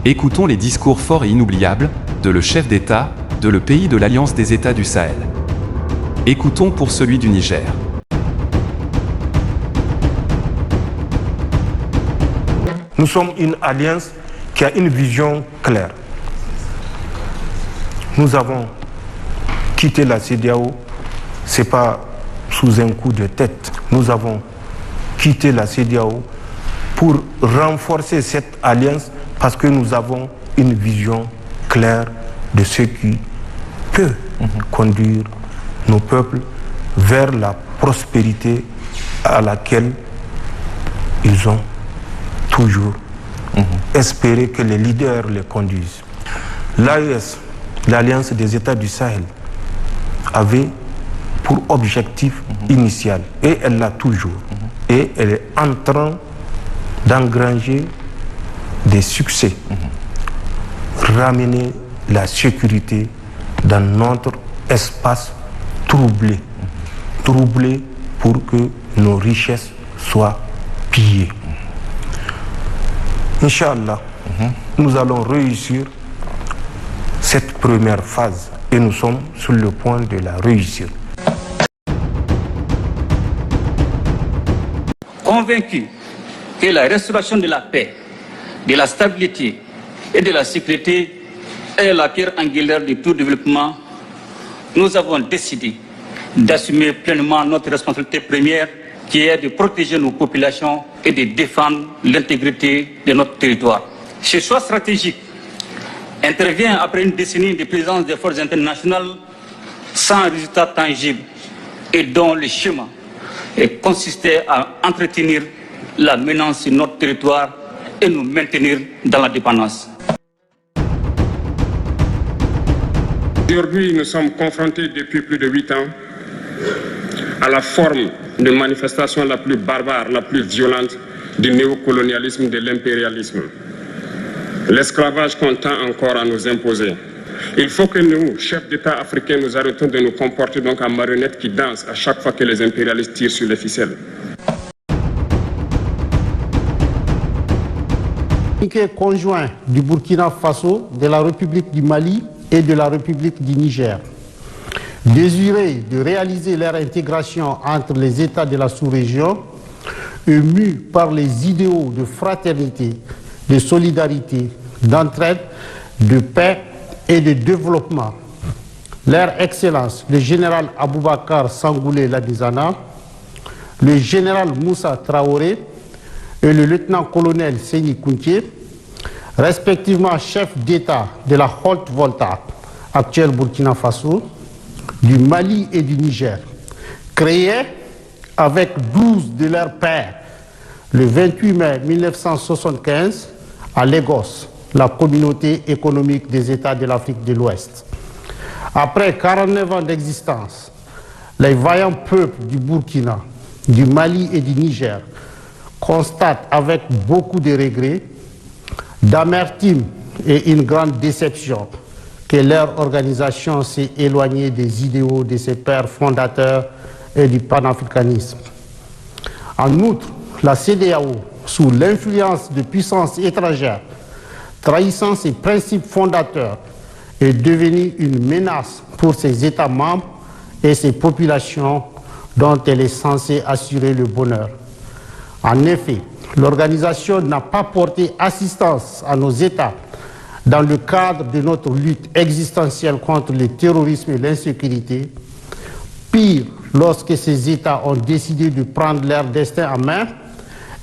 Écoutons les discours forts et inoubliables de le chef d'État de le pays de l'Alliance des États du Sahel. Écoutons pour celui du Niger. Nous sommes une alliance qui a une vision claire. Nous avons quitté la CEDEAO, ce n'est pas sous un coup de tête. Nous avons quitté la CEDEAO pour renforcer cette alliance parce que nous avons une vision claire de ce qui peut conduire nos peuples vers la prospérité à laquelle ils ont toujours espéré que les leaders les conduisent. L'AES, l'Alliance des États du Sahel, avait pour objectif initial, et elle l'a toujours, et elle est en train d'engranger des succès, ramener la sécurité dans notre espace troublé, troublé pour que nos richesses soient pillées. Inch'Allah, nous allons réussir cette première phase et nous sommes sur le point de la réussir. Convaincu que la restauration de la paix, de la stabilité et de la sécurité est la pierre angulaire de tout développement, nous avons décidé d'assumer pleinement notre responsabilité première qui est de protéger nos populations et de défendre l'intégrité de notre territoire. Ce choix stratégique intervient après une décennie de présence des forces internationales sans résultat tangible et dont le schéma consistait à entretenir la menace sur notre territoire et nous maintenir dans la dépendance. Aujourd'hui, nous sommes confrontés depuis plus de 8 ans à la forme de manifestation la plus barbare, la plus violente du néocolonialisme, de l'impérialisme. L'esclavage qu'on tend encore à nous imposer. Il faut que nous, chefs d'État africains, nous arrêtons de nous comporter donc en marionnettes qui dansent à chaque fois que les impérialistes tirent sur les ficelles. Communiqué conjoint du Burkina Faso, de la République du Mali et de la République du Niger. Désiré de réaliser leur intégration entre les États de la sous-région, émus par les idéaux de fraternité, de solidarité, d'entraide, de paix et de développement. Leur Excellence, le général Aboubakar Sangoulé Ladizana, le général Moussa Traoré et le lieutenant-colonel Séni Kountié, respectivement chefs d'État de la Haute-Volta, actuelle Burkina Faso, du Mali et du Niger, créés avec 12 de leurs pairs le 28 mai 1975 à Lagos, la communauté économique des États de l'Afrique de l'Ouest. Après 49 ans d'existence, les vaillants peuples du Burkina, du Mali et du Niger constatent avec beaucoup de regrets, d'amertume et une grande déception que leur organisation s'est éloignée des idéaux de ses pères fondateurs et du panafricanisme. En outre, la CEDEAO, sous l'influence de puissances étrangères, trahissant ses principes fondateurs, est devenue une menace pour ses États membres et ses populations dont elle est censée assurer le bonheur. En effet, l'organisation n'a pas porté assistance à nos États dans le cadre de notre lutte existentielle contre le terrorisme et l'insécurité. Pire, lorsque ces États ont décidé de prendre leur destin en main,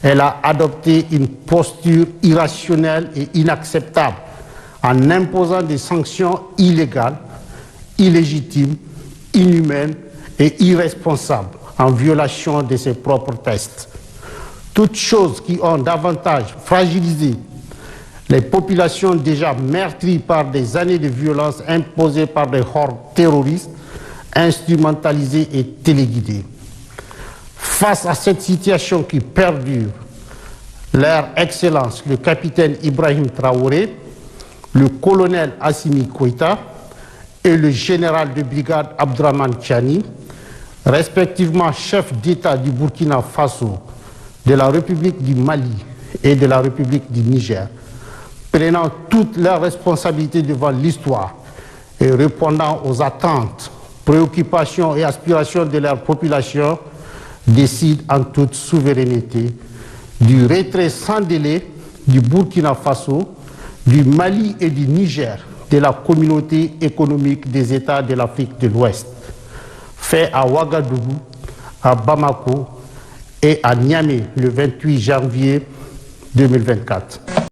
elle a adopté une posture irrationnelle et inacceptable en imposant des sanctions illégales, illégitimes, inhumaines et irresponsables en violation de ses propres textes. Toutes choses qui ont davantage fragilisé les populations déjà meurtries par des années de violence imposées par des hordes terroristes, instrumentalisées et téléguidées. Face à cette situation qui perdure, leur Excellence, le capitaine Ibrahim Traoré, le colonel Assimi Koïta et le général de brigade Abdraman Tchani, respectivement chef d'État du Burkina Faso, de la République du Mali et de la République du Niger, prenant toutes leurs responsabilités devant l'histoire et répondant aux attentes, préoccupations et aspirations de leur population, décident en toute souveraineté du retrait sans délai du Burkina Faso, du Mali et du Niger de la communauté économique des États de l'Afrique de l'Ouest, fait à Ouagadougou, à Bamako et à Niamey le 28 janvier 2024.